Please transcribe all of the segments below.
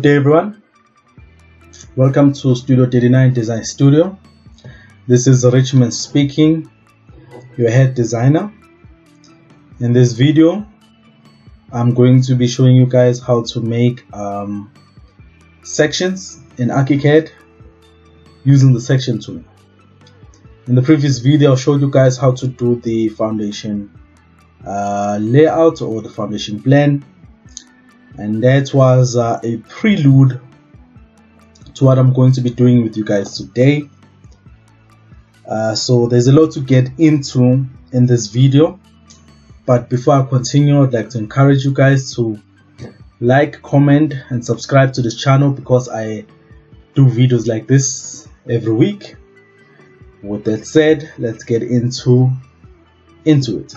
day everyone, welcome to Studio 39 Design Studio. This is Richmond speaking, your head designer. In this video I'm going to be showing you guys how to make sections in ArchiCAD using the section tool. In the previous video I showed you guys how to do the foundation layout or the foundation plan, and that was a prelude to what I'm going to be doing with you guys today. So there's a lot to get into in this video, but before I continue, I'd like to encourage you guys to like, comment and subscribe to this channel because I do videos like this every week. With that said, let's get into it.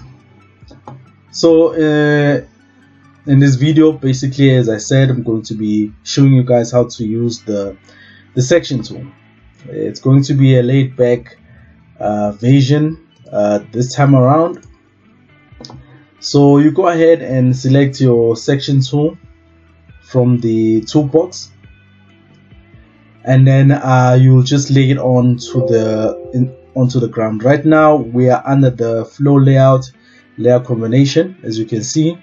So in this video, basically, as I said, I'm going to be showing you guys how to use the section tool. It's going to be a laid back version this time around. So you go ahead and select your section tool from the toolbox, and then you'll just lay it onto the ground. Right now we are under the floor layout layer combination, as you can see,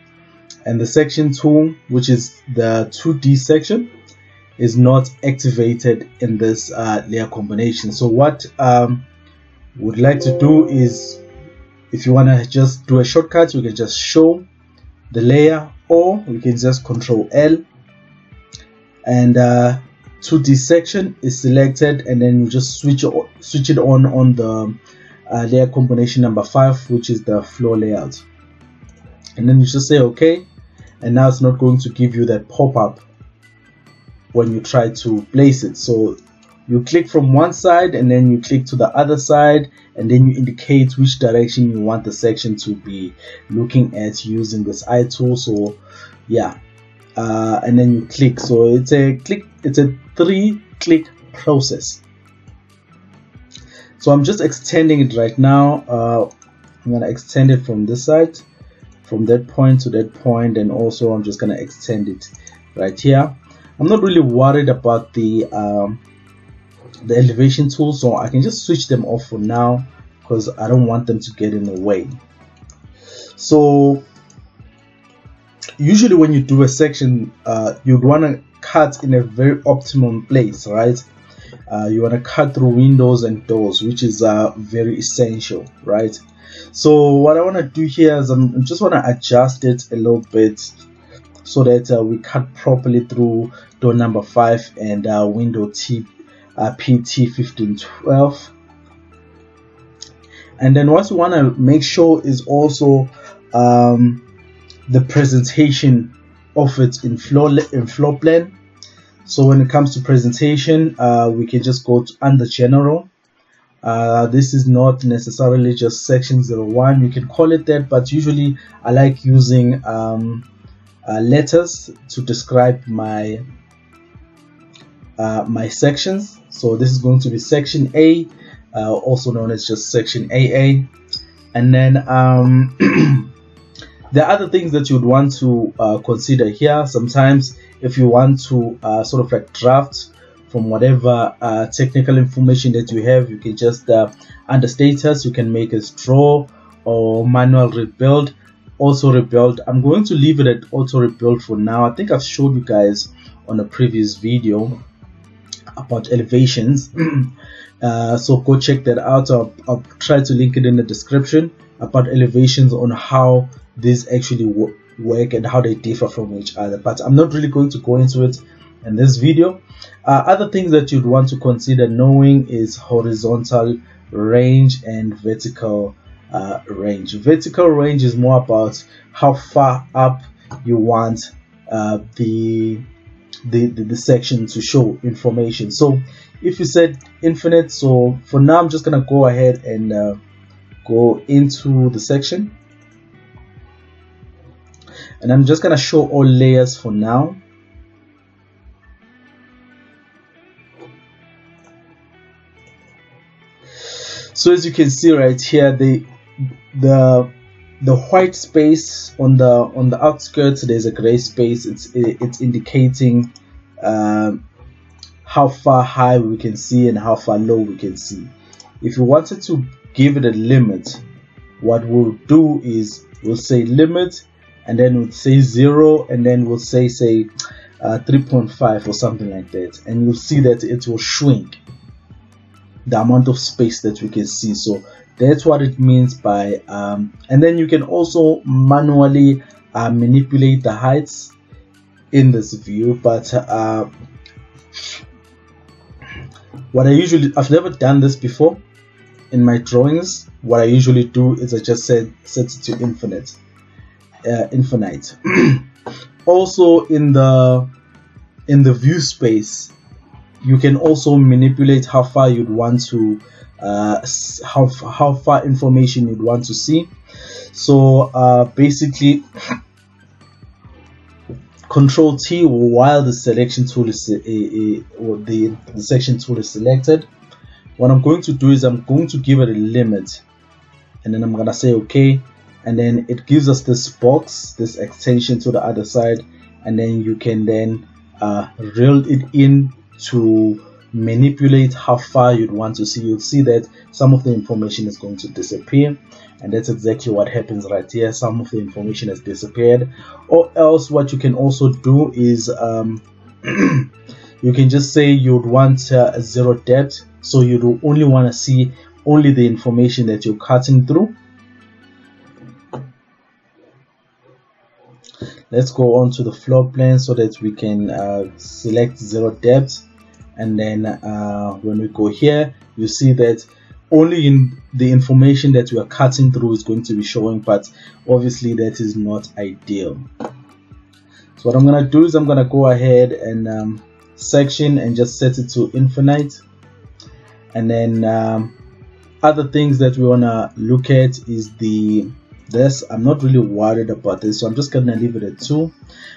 and the section tool, which is the 2D section, is not activated in this layer combination. So what would like to do is, if you want to just do a shortcut, you can just show the layer, or you can just Control L, and 2D section is selected, and then you just switch it on the layer combination number 5, which is the floor layout, and then you just say OK, and now it's not going to give you that pop-up when you try to place it. So you click from one side and then you click to the other side, and then you indicate which direction you want the section to be looking at using this eye tool. So yeah, and then you click. So it's a 3-click process. So I'm just extending it right now. I'm gonna extend it from this side, from that point to that point, and also I'm just gonna extend it right here. I'm not really worried about the elevation tool, so I can just switch them off for now because I don't want them to get in the way. So usually when you do a section, you'd want to cut in a very optimum place, right? You want to cut through windows and doors, which is very essential, right? So what I want to do here is I just want to adjust it a little bit so that we cut properly through door number 5 and window PT1512. And then what we want to make sure is also the presentation of it in floor plan. So when it comes to presentation, we can just go to under general. This is not necessarily just section 01, you can call it that, but usually I like using letters to describe my my sections. So this is going to be section A, also known as just section AA. And then there are other things that you would want to consider here. Sometimes if you want to sort of like draft from whatever technical information that you have, you can just under status, you can make a draw or manual rebuild, auto rebuild. I'm going to leave it at auto rebuild for now. I think I've showed you guys on a previous video about elevations. So go check that out. I'll try to link it in the description about elevations, on how these actually work and how they differ from each other, but I'm not really going to go into it in this video. Other things that you'd want to consider knowing is horizontal range and vertical range. Vertical range is more about how far up you want the section to show information. So if you said infinite, so for now I'm just gonna go ahead and go into the section, and I'm just gonna show all layers for now. So as you can see right here, the white space on the outskirts, there's a gray space. It's indicating how far high we can see and how far low we can see. If you wanted to give it a limit, what we'll do is we'll say limit, and then we'll say 0, and then we'll say 3.5 or something like that, and you'll see that it will shrink the amount of space that we can see. So that's what it means by and then you can also manually manipulate the heights in this view, but what I've never done this before in my drawings. What I usually do is I just set it to infinite. Also in the view space, you can also manipulate how far you'd want to how far information you'd want to see. So basically, Control T while the selection tool is or the section tool is selected. What I'm going to do is I'm going to give it a limit, and then I'm gonna say OK, and then it gives us this box, this extension to the other side, and then you can then reel it in to manipulate how far you'd want to see. You'll see that some of the information is going to disappear, and that's exactly what happens right here. Some of the information has disappeared. Or else what you can also do is you can just say you'd want a 0 depth, so you only want to see only the information that you're cutting through. Let's go on to the floor plan so that we can select 0 depth, and then when we go here, you see that only in the information that we are cutting through is going to be showing, but obviously that is not ideal. So what I'm gonna do is I'm gonna go ahead and section and just set it to infinite, and then other things that we wanna look at is this. I'm not really worried about this, so I'm just gonna leave it at 2.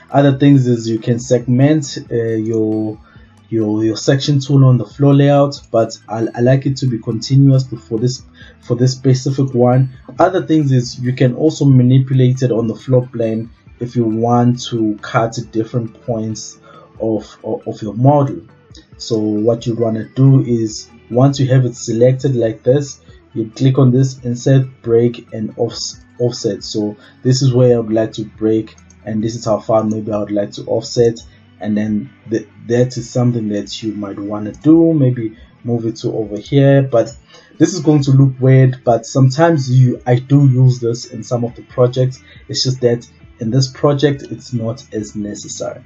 Other things is you can segment your section tool on the floor layout, but I like it to be continuous for this specific one. Other things is you can also manipulate it on the floor plan if you want to cut different points of your model. So what you want to do is, once you have it selected like this, you click on this insert, break, and offset. So this is where I would like to break, and this is how far maybe I would like to offset, and then that is something that you might want to do, maybe move it to over here. But this is going to look weird, but sometimes I do use this in some of the projects. It's just that in this project it's not as necessary.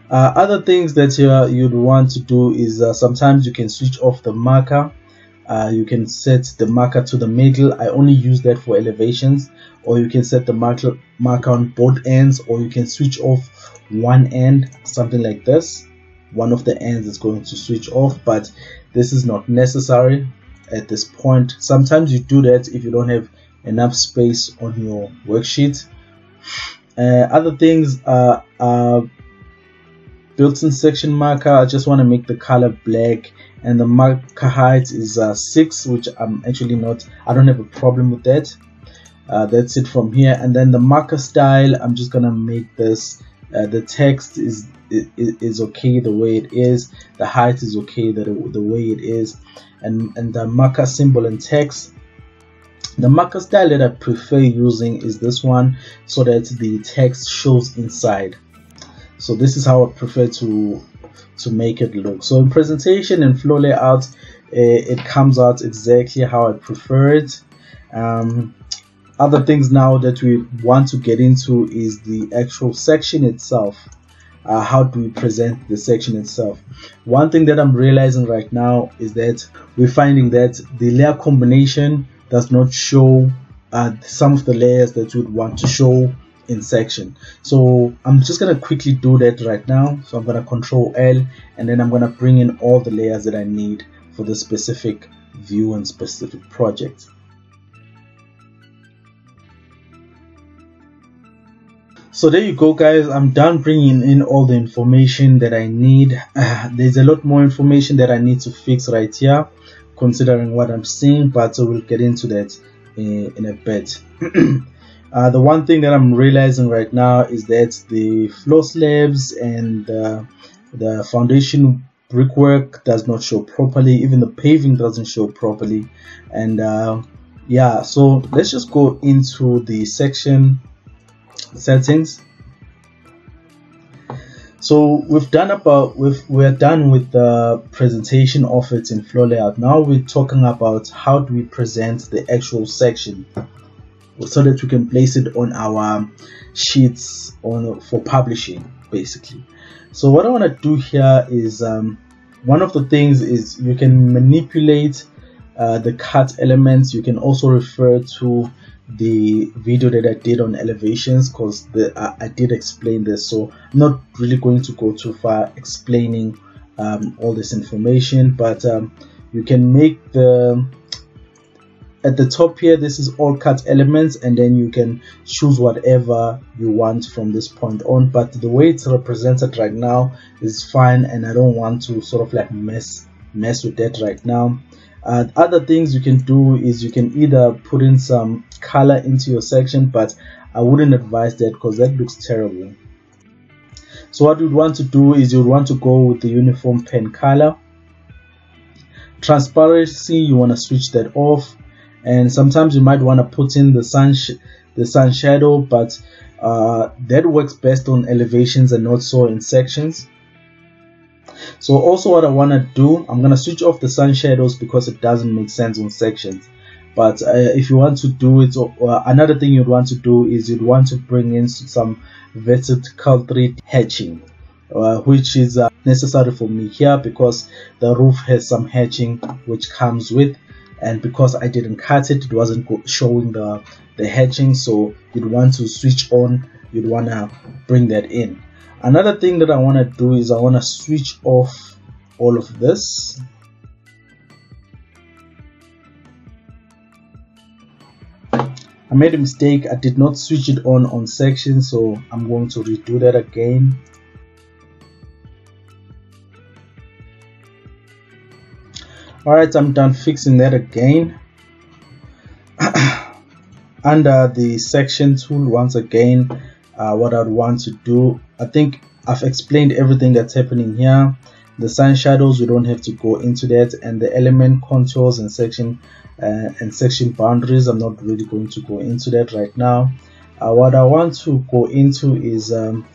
Other things that you'd want to do is sometimes you can switch off the marker. You can set the marker to the middle. I only use that for elevations, or you can set the marker on both ends, or you can switch off one end, something like this. One of the ends is going to switch off, but this is not necessary at this point. Sometimes you do that if you don't have enough space on your worksheet. Other things are built-in section marker. I just want to make the color black, and the marker height is 6, which I'm actually not, I don't have a problem with that. That's it from here. And then the marker style, I'm just gonna make this the text is okay the way it is, the height is okay the way it is, and the marker symbol and text. The marker style that I prefer using is this one, so that the text shows inside. So this is how I prefer to make it look. So in presentation and flow layout, it comes out exactly how I prefer it. Other things now that we want to get into is the actual section itself. How do we present the section itself? One thing that I'm realizing right now is that we're finding that the layer combination does not show some of the layers that we'd want to show in section. So I'm just gonna quickly do that right now. So I'm gonna Control L, and then I'm gonna bring in all the layers that I need for the specific view and specific project. So there you go, guys. I'm done bringing in all the information that I need. There's a lot more information that I need to fix right here, considering what I'm seeing, but we'll get into that in a bit. The one thing that I'm realizing right now is that the floor slabs and the foundation brickwork does not show properly. Even the paving doesn't show properly. And yeah, so let's just go into the section settings. So we're done with the presentation of it in floor layout. Now we're talking about how do we present the actual section so that we can place it on our sheets for publishing, basically. So what I want to do here is one of the things is you can manipulate the cut elements. You can also refer to the video that I did on elevations, because I did explain this, so I'm not really going to go too far explaining all this information, but you can make at the top here, this is all cut elements, and then you can choose whatever you want from this point on. But the way it's represented right now is fine, and I don't want to sort of like mess with that right now. Other things you can do is you can either put in some color into your section, but I wouldn't advise that because that looks terrible. So what you'd want to do is you'd want to go with the uniform pen color. Transparency, you want to switch that off, and sometimes you might want to put in the sun shadow, but that works best on elevations and not so in sections. So also what I want to do, I'm going to switch off the sun shadows because it doesn't make sense on sections. But if you want to do it, another thing you'd want to do is you'd want to bring in some vertical 3D hatching, which is necessary for me here because the roof has some hatching which comes with, and because I didn't cut it, it wasn't showing the hatching. So you'd want to switch on, you'd want to bring that in. Another thing that I want to do is I want to switch off all of this. I made a mistake, I did not switch it on sections, so I'm going to redo that again. Alright, I'm done fixing that again. Under the section tool, once again, what I'd want to do, I think I've explained everything that's happening here. The sun shadows, we don't have to go into that, and the element contours and section boundaries, I'm not really going to go into that right now. What I want to go into is the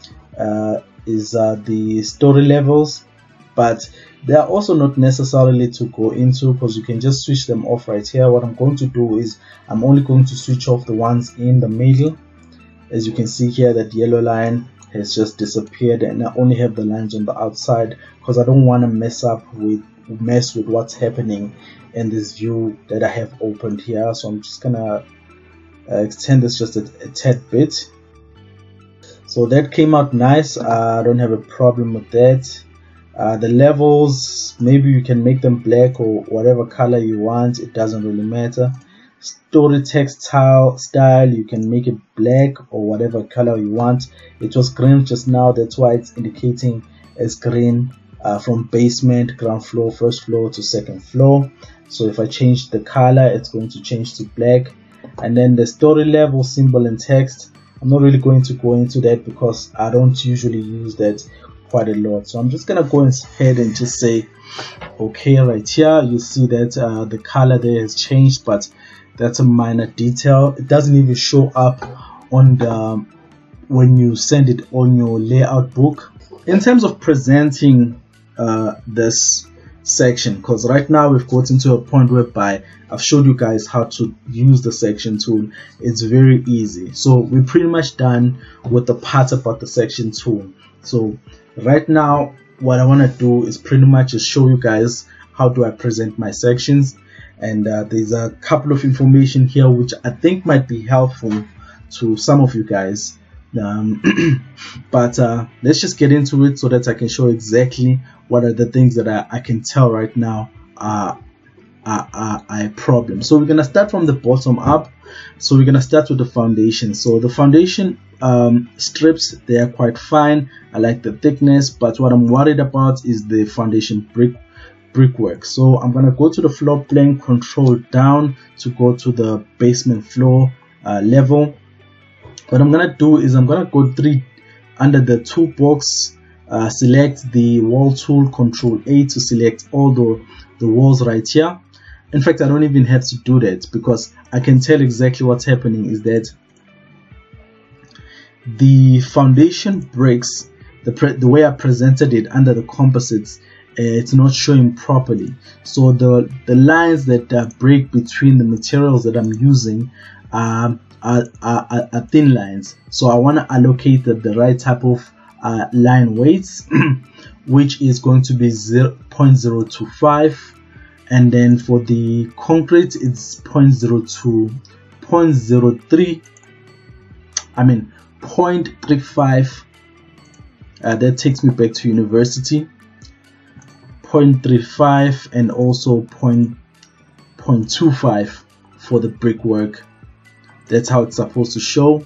story levels, but they are also not necessarily to go into because you can just switch them off right here. What I'm going to do is I'm only going to switch off the ones in the middle. As you can see here, that yellow line has just disappeared, and I only have the lines on the outside because I don't want to mess with what's happening in this view that I have opened here. So I'm just gonna extend this just a tad bit. So that came out nice. I don't have a problem with that. The levels, maybe you can make them black or whatever color you want, it doesn't really matter. Story text style, you can make it black or whatever color you want. It was green just now, that's why it's indicating as green from basement, ground floor, first floor to second floor. So if I change the color, it's going to change to black. And then the story level symbol and text, I'm not really going to go into that because I don't usually use that quite a lot. So I'm just gonna go ahead and just say okay. Right here you see that the color there has changed, but that's a minor detail. It doesn't even show up on the when you send it on your layout book. In terms of presenting this section, because right now we've gotten to a point whereby I've showed you guys how to use the section tool. It's very easy. So we're pretty much done with the part about the section tool. So right now what I want to do is pretty much just show you guys how do I present my sections, and there's a couple of information here which I think might be helpful to some of you guys. But let's just get into it so that I can show exactly what are the things that I can tell right now are a problem. So we're gonna start from the bottom up. So we're gonna start with the foundation. So the foundation strips, they are quite fine. I like the thickness, but what I'm worried about is the foundation brickwork. So I'm gonna go to the floor plan, control down to go to the basement floor level. what I'm gonna do is I'm gonna go under the toolbox, select the wall tool, Control A to select all the walls right here. In fact, I don't even have to do that because I can tell exactly what's happening is that the foundation bricks, the way I presented it under the composites, it's not showing properly. So the lines that break between the materials that I'm using are thin lines. So I want to allocate the right type of line weights, which is going to be 0.025, and then for the concrete it's 0.35. That takes me back to university. 0.35 and also 0.25 for the brickwork. That's how it's supposed to show.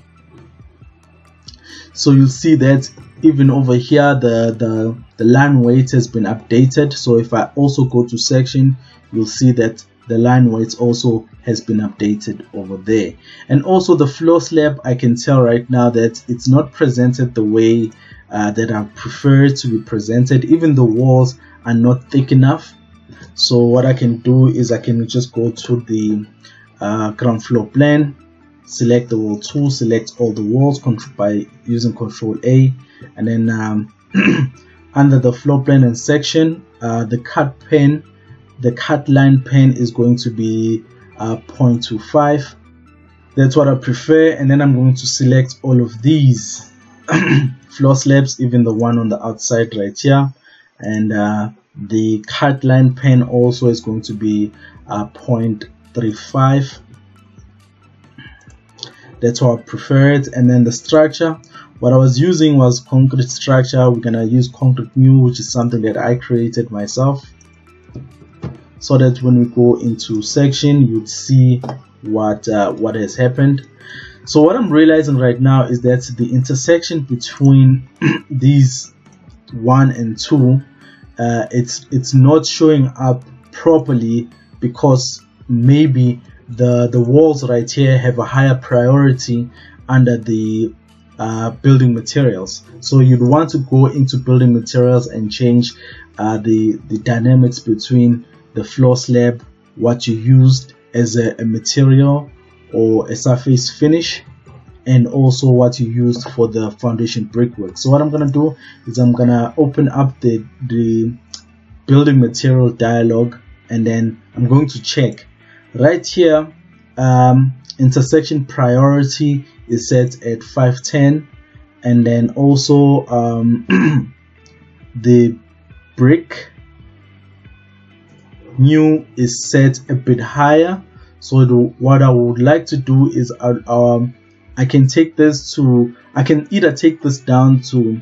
So you'll see that even over here the line weight has been updated. So if I also go to section, you'll see that the line weight also has been updated over there. And also the floor slab, I can tell right now that it's not presented the way that I prefer it to be presented. Even the walls are not thick enough. So what I can do is I can just go to the ground floor plan, select the wall tool, select all the walls by using Control A, and then under the floor plan and section, the cut line pen is going to be 0.25. That's what I prefer. And then I'm going to select all of these floor slabs, even the one on the outside right here, and the cut line pen also is going to be 0.35. That's how I prefer it. And then the structure, what I was using was concrete structure. We're gonna use concrete new, which is something that I created myself, so that when we go into section you'd see what has happened. So what I'm realizing right now is that the intersection between these 1 and 2, it's not showing up properly because maybe the walls right here have a higher priority under the building materials. So you'd want to go into building materials and change the dynamics between the floor slab, what you used as a material or a surface finish, and also what you used for the foundation brickwork. So what I'm gonna do is I'm gonna open up the building material dialog, and then I'm going to check right here. Intersection priority is set at 510, and then also the brick new is set a bit higher. So what I would like to do is I can take this to, I can either take this down to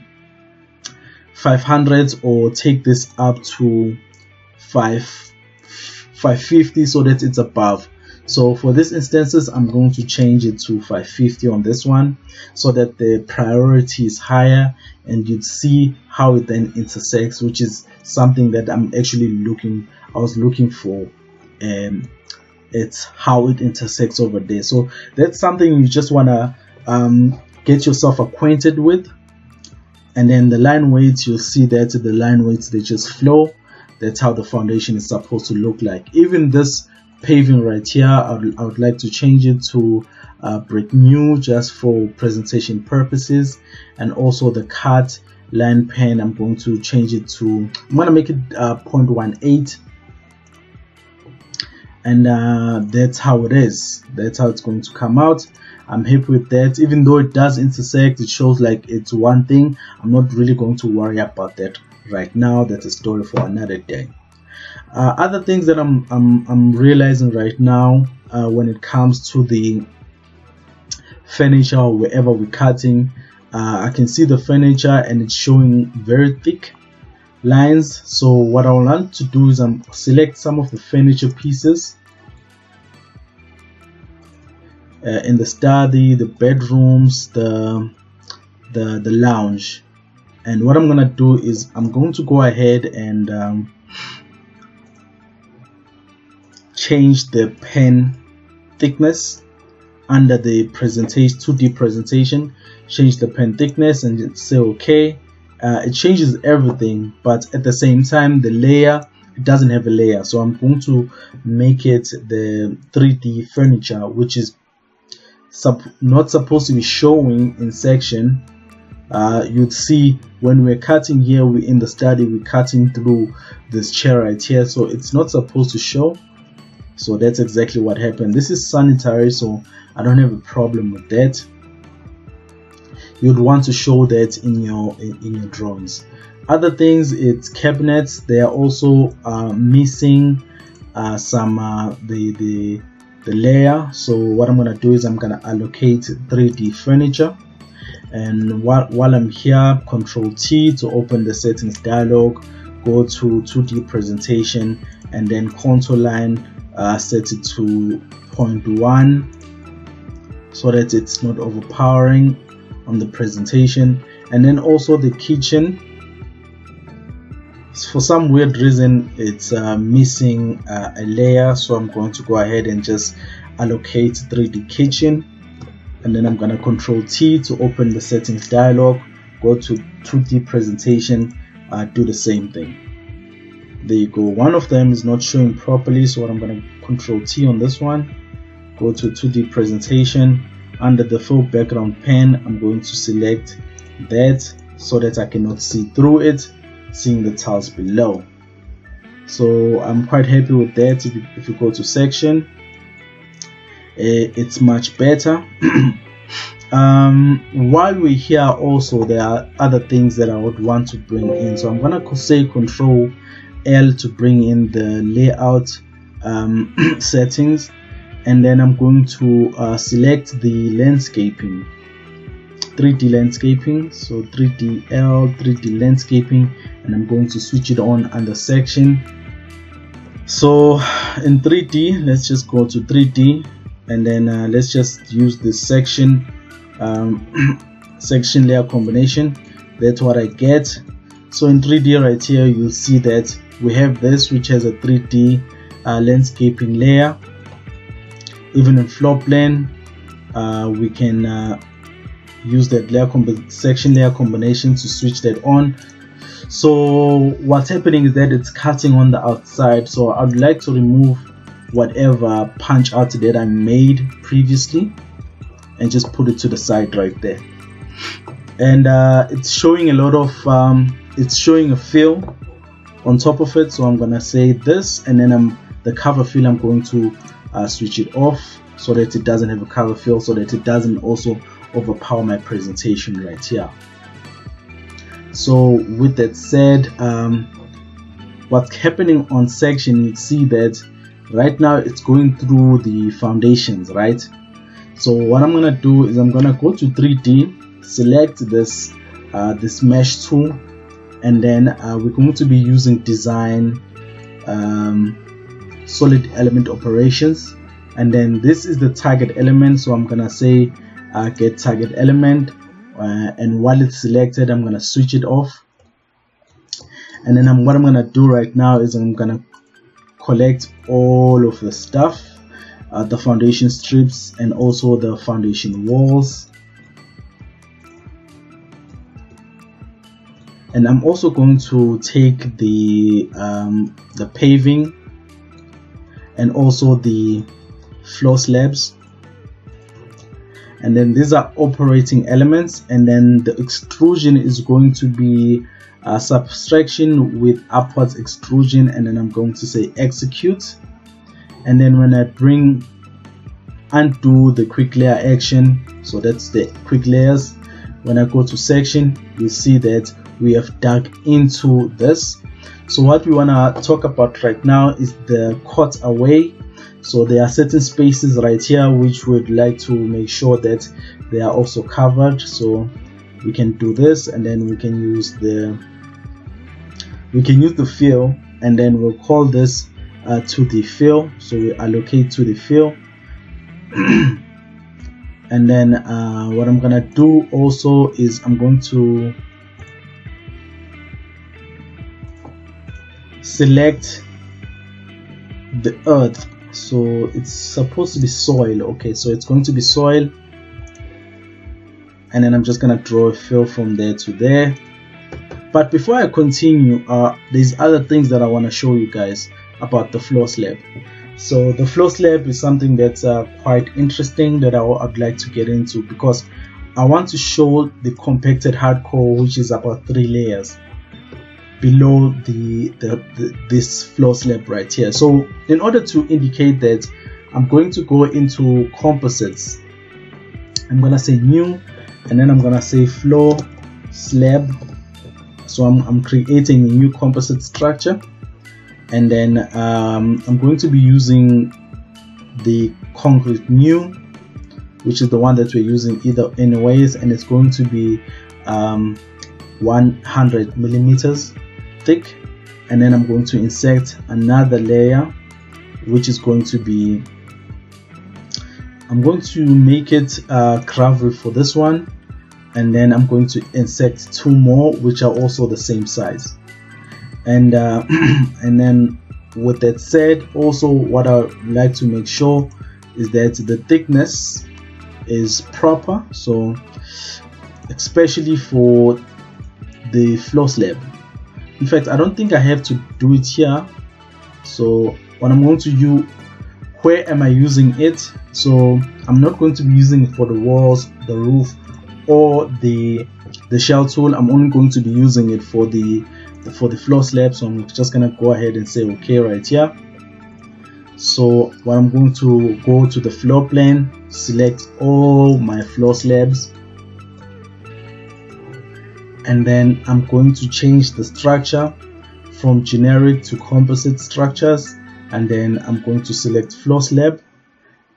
500 or take this up to 550 so that it's above. So for this instances, I'm going to change it to 550 on this one so that the priority is higher, and you'd see how it then intersects, which is something that I'm actually I was looking for. It's how it intersects over there. So that's something you just want to get yourself acquainted with. And then the line weights, you'll see that the line weights, they just flow. That's how the foundation is supposed to look like. Even this paving right here, I would like to change it to brick new just for presentation purposes. And also the cut line pen, I'm going to change it to, I'm going to make it 0.18. And that's how it is. That's how it's going to come out. I'm happy with that. Even though it does intersect, it shows like it's one thing. I'm not really going to worry about that right now. That's a story for another day. Other things that I'm realizing right now when it comes to the furniture or wherever we're cutting, I can see the furniture and it's showing very thick lines. So what I want to do is select some of the furniture pieces in the study, the bedrooms, the lounge, and what I'm gonna do is I'm going to go ahead and change the pen thickness under the presentation 2D presentation, change the pen thickness and say okay. It changes everything, but at the same time the layer, it doesn't have a layer, so I'm going to make it the 3D furniture, which is not supposed to be showing in section. You'd see when we're cutting here, we're in the study, we're cutting through this chair right here, so it's not supposed to show. So that's exactly what happened. This is sanitary, so I don't have a problem with that. You'd want to show that in your drawings. Other things, it's cabinets. They are also missing some the layer. So what I'm gonna do is I'm gonna allocate 3D furniture, and while I'm here, Control T to open the settings dialog, go to 2D presentation, and then contour line, set it to 0.1 so that it's not overpowering on the presentation. And then also the kitchen, for some weird reason it's missing a layer, so I'm going to go ahead and just allocate 3D kitchen, and then I'm going to Control T to open the settings dialog, go to 2D presentation, do the same thing. There you go. One of them is not showing properly, so what I'm going to Control T on this one, go to 2D presentation. Under the fill background pen, I'm going to select that so that I cannot see through it, seeing the tiles below. So I'm quite happy with that. If you go to section, it's much better. While we're here, also there are other things that I would want to bring in, so I'm gonna say Control L to bring in the layout settings, and then I'm going to select the landscaping, 3D landscaping, so 3D L, 3D landscaping, and I'm going to switch it on under section. So in 3D, let's just go to 3D, and then let's just use this section section layer combination. That's what I get. So in 3D right here, you'll see that we have this, which has a 3D landscaping layer. Even in floor plan, we can use that layer section layer combination to switch that on. So what's happening is that it's cutting on the outside, so I'd like to remove whatever punch out that I made previously and just put it to the side right there. And it's showing a lot of it's showing a fill on top of it, so I'm gonna say this, and then the cover fill, I'm going to switch it off so that it doesn't have a cover fill, so that it doesn't also overpower my presentation right here. So with that said, what's happening on section, you see that right now it's going through the foundations, right? So what I'm gonna do is I'm gonna go to 3D, select this this mesh tool, and then we're going to be using design solid element operations, and then this is the target element, so I'm gonna say get target element, and while it's selected, I'm gonna switch it off. And then what I'm gonna do right now is I'm gonna collect all of the stuff, the foundation strips and also the foundation walls, and I'm also going to take the paving and also the floor slabs, and then these are operating elements, and then the extrusion is going to be subtraction with upwards extrusion, and then I'm going to say execute. And then when I undo the quick layer action, so that's the quick layers, when I go to section, you see that we have dug into this. So what we want to talk about right now is the cut away. So there are certain spaces right here which we'd like to make sure that they are also covered, so we can do this, and then we can use the fill, and then we'll call this to the fill, so we allocate to the fill. And then what I'm gonna do also is I'm going to select the earth So it's supposed to be soil. Okay, so it's going to be soil, and then I'm just gonna draw a fill from there to there. But before I continue, there's other things that I want to show you guys about the floor slab. So the floor slab is something that's quite interesting that I'd like to get into, because I want to show the compacted hardcore, which is about 3 layers below this floor slab right here. So in order to indicate that, I'm going to go into composites. I'm gonna say new, and then I'm gonna say floor slab. So I'm creating a new composite structure, and then I'm going to be using the concrete new, which is the one that we're using either anyways, and it's going to be 100 millimeters thick. And then I'm going to insert another layer, which is going to be, I'm going to make it gravel for this one, and then I'm going to insert 2 more, which are also the same size. And and then with that said, also what I would like to make sure is that the thickness is proper, so especially for the floor slab. In fact, I don't think I have to do it here. So what I'm going to do, where am I using it? So I'm not going to be using it for the walls, the roof, or the shell tool. I'm only going to be using it for the floor slab. So I'm just gonna go ahead and say okay right here. So what I'm going to go to the floor plan, select all my floor slabs, and then I'm going to change the structure from generic to composite structures, and then I'm going to select floor slab,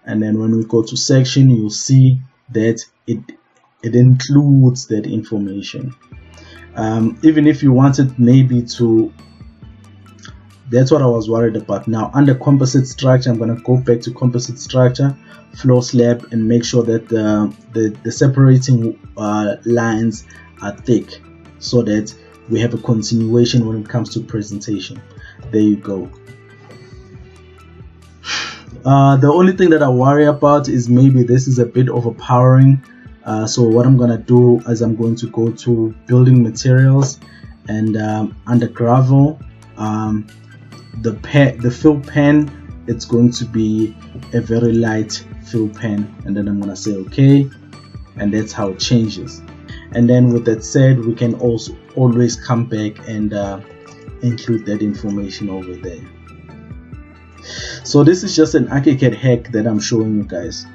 and then when we go to section, you'll see that it includes that information. Even if you wanted maybe to, that's what I was worried about. Now under composite structure, I'm going to go back to composite structure, floor slab, and make sure that the separating lines are thick, so that we have a continuation when it comes to presentation. There you go. The only thing that I worry about is maybe this is a bit overpowering. So what I'm gonna do is I'm going to go to building materials, and under gravel, the fill pen, it's going to be a very light fill pen, and then I'm gonna say okay, and that's how it changes. And then with that said, we can also always come back and include that information over there. So this is just an ArchiCAD hack that I'm showing you guys.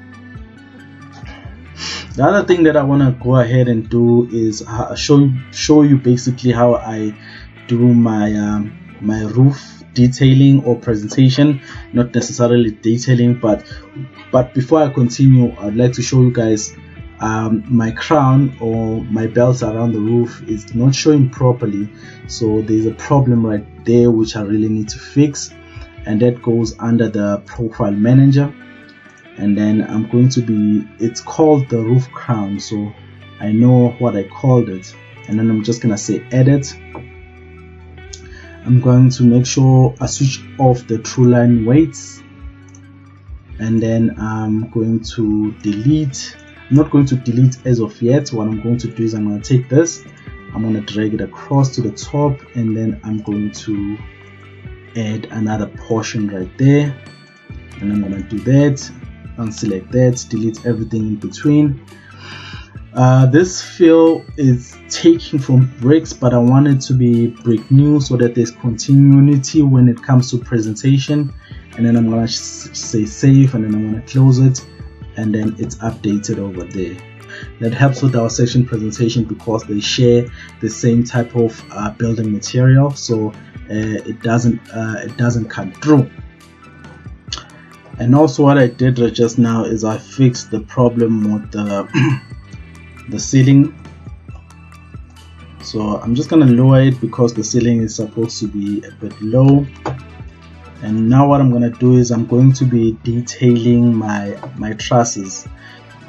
The other thing that I want to go ahead and do is show you basically how I do my my roof detailing or presentation. Not necessarily detailing, but before I continue, I'd like to show you guys my crown or my belt around the roof is not showing properly. So there's a problem right there which I really need to fix, and that goes under the profile manager. And then I'm going to be, it's called the roof crown, so I know what I called it. And then I'm just gonna say edit. I'm going to make sure I switch off the true line weights, and then I'm going to delete. I'm not going to delete as of yet. What I'm going to do is I'm going to take this, I'm going to drag it across to the top, and then I'm going to add another portion right there, and I'm going to do that, unselect that, delete everything in between. This fill is taken from bricks, but I want it to be brick new so that there's continuity when it comes to presentation. And then I'm going to say save, and then I'm going to close it, and then it's updated over there. That helps with our section presentation because they share the same type of building material, so it doesn't cut through. And also what I did just now is I fixed the problem with the ceiling. So I'm just gonna lower it because the ceiling is supposed to be a bit low. And now what I'm gonna do is I'm going to be detailing my trusses.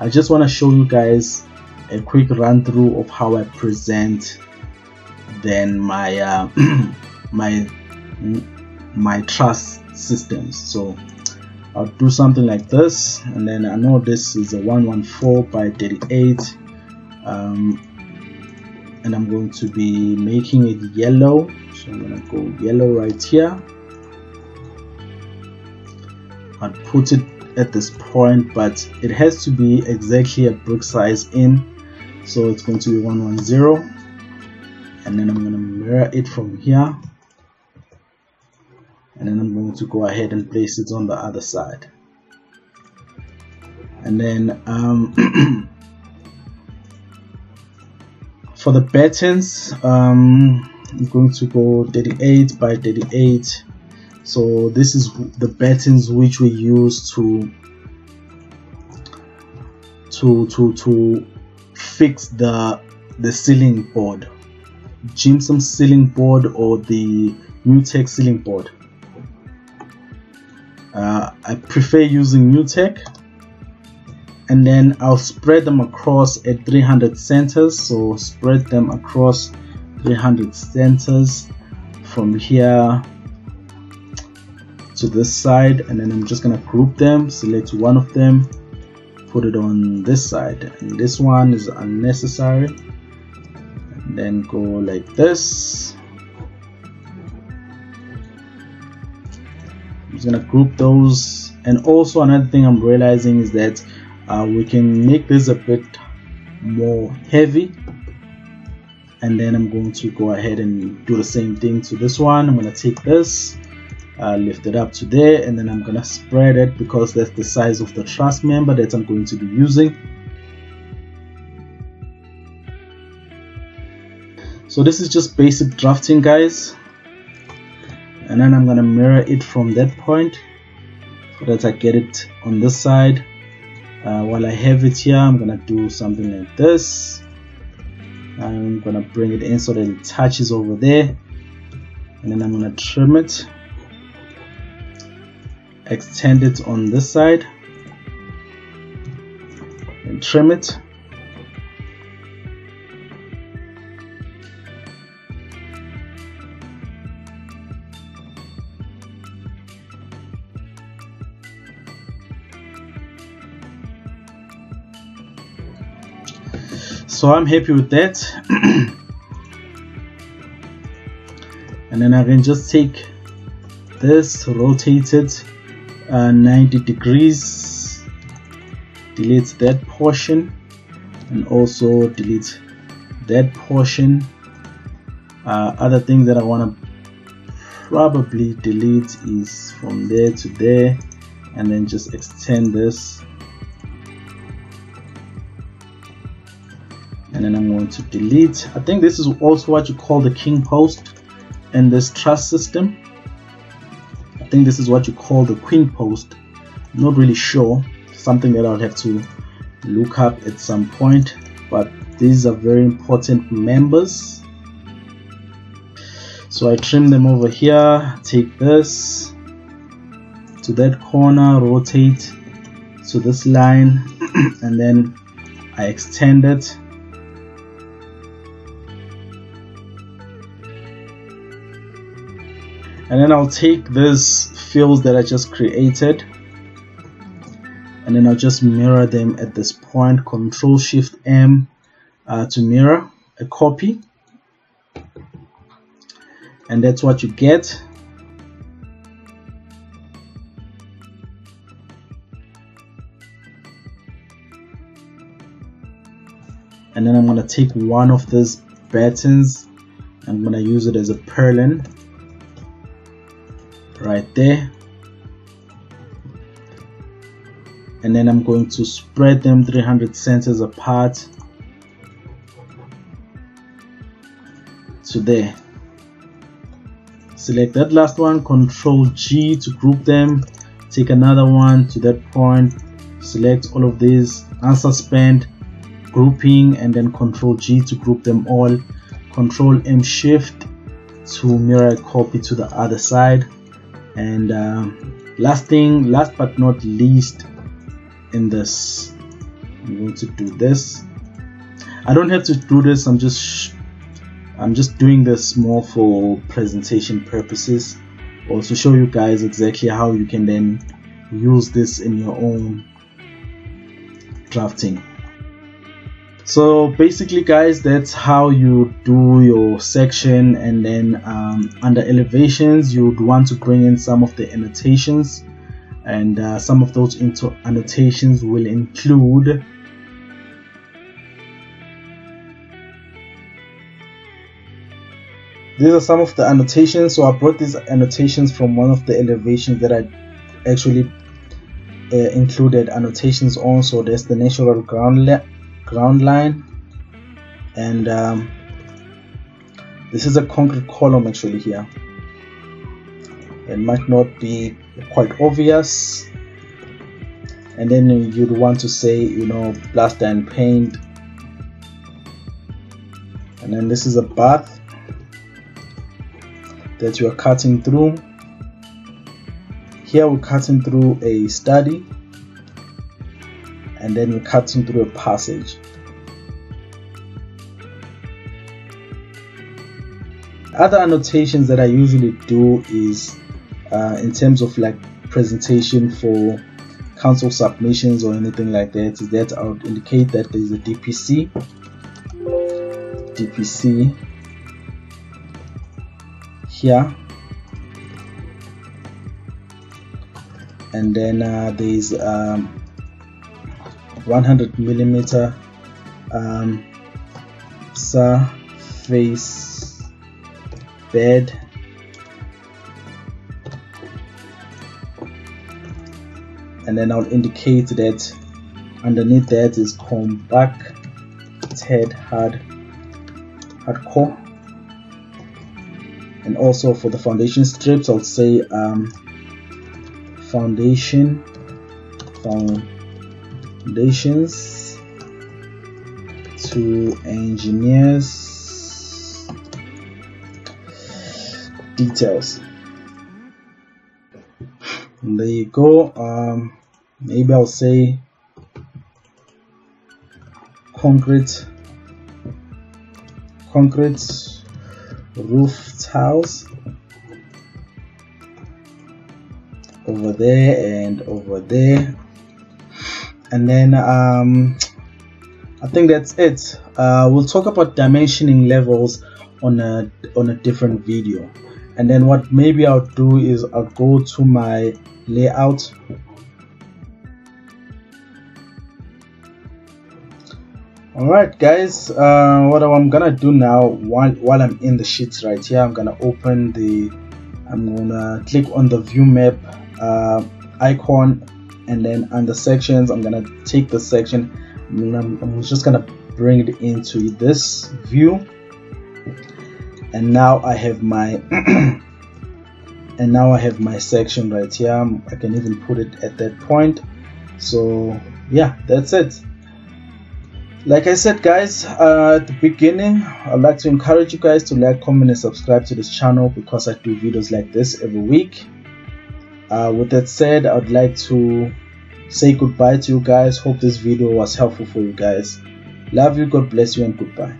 I just want to show you guys a quick run through of how I present then my my truss systems. So I'll do something like this, and then I know this is a 114 by 38, and I'm going to be making it yellow, so I'm going to go yellow right here. I'll put it at this point, but it has to be exactly a brick size in, so it's going to be 110, and then I'm going to mirror it from here, and then I'm going to go ahead and place it on the other side. And then for the buttons, I'm going to go 38 by 38. So this is the buttons which we use to fix the ceiling board, gypsum ceiling board or the Nutec ceiling board. I prefer using Nutec, and then I'll spread them across at 300 centers. So spread them across 300 centers from here to this side, and then I'm just gonna group them, select one of them, put it on this side, and this one is unnecessary, and then go like this. I'm just gonna group those. And also another thing I'm realizing is that we can make this a bit more heavy, and then I'm going to go ahead and do the same thing to this one. I'm going to take this, lift it up to there, and then I'm going to spread it because that's the size of the truss member that I'm going to be using. So this is just basic drafting, guys, and then I'm going to mirror it from that point so that I get it on this side. While I have it here, I'm gonna do something like this. I'm gonna bring it in so that it touches over there, and then I'm gonna trim it, extend it on this side, and trim it. So I'm happy with that. And then I can just take this, rotate it 90 degrees, delete that portion, and also delete that portion. Other thing that I want to probably delete is from there to there, and then just extend this. And then I'm going to delete. I think this is also what you call the king post in this truss system. I think this is what you call the queen post. I'm not really sure. Something that I'll have to look up at some point. But these are very important members. So I trim them over here. Take this to that corner, rotate to this line, and then I extend it. And then I'll take this fills that I just created, and then I'll just mirror them at this point. Control Shift M to mirror a copy, and that's what you get. And then I'm going to take one of these buttons. I'm going to use it as a purlin right there, and then I'm going to spread them 300 centers apart to there. Select that last one, Control G to group them, take another one to that point, select all of these, unsuspend, grouping, and then Control G to group them all, Control M Shift to mirror a copy to the other side. And last but not least, in this, I'm going to do this. I don't have to do this. I'm just doing this more for presentation purposes, or to show you guys exactly how you can then use this in your own drafting. So basically guys, that's how you do your section. And then under elevations, you would want to bring in some of the annotations, and some of those annotations will include these are some of the annotations. So I brought these annotations from one of the elevations that I actually included annotations on. So there's the natural ground line, and this is a concrete column actually here. It might not be quite obvious, and then you'd want to say, you know, plaster and paint. And then this is a bath that you are cutting through. Here we're cutting through a study, and then you're cutting through a passage. Other annotations that I usually do is in terms of like presentation for council submissions or anything like that, is that I would indicate that there is a DPC here, and then there is 100mm surface bed, and then I'll indicate that underneath that is compacted hardcore. And also for the foundation strips, I'll say foundations to engineers details. And there you go. Maybe I'll say concrete roof tiles over there and over there. And then I think that's it. We'll talk about dimensioning levels on a different video. And then what maybe I'll do is I'll go to my layout. Alright guys, what I'm gonna do now, while I'm in the sheets right here, I'm gonna click on the view map icon, and then under sections I'm gonna take the section, and I'm just gonna bring it into this view. And now I have my section right here. I can even put it at that point. So yeah, that's it. Like I said guys at the beginning, I'd like to encourage you guys to like, comment and subscribe to this channel, because I do videos like this every week. With that said, I would like to say goodbye to you guys. Hope this video was helpful for you guys. Love you, God bless you, and goodbye.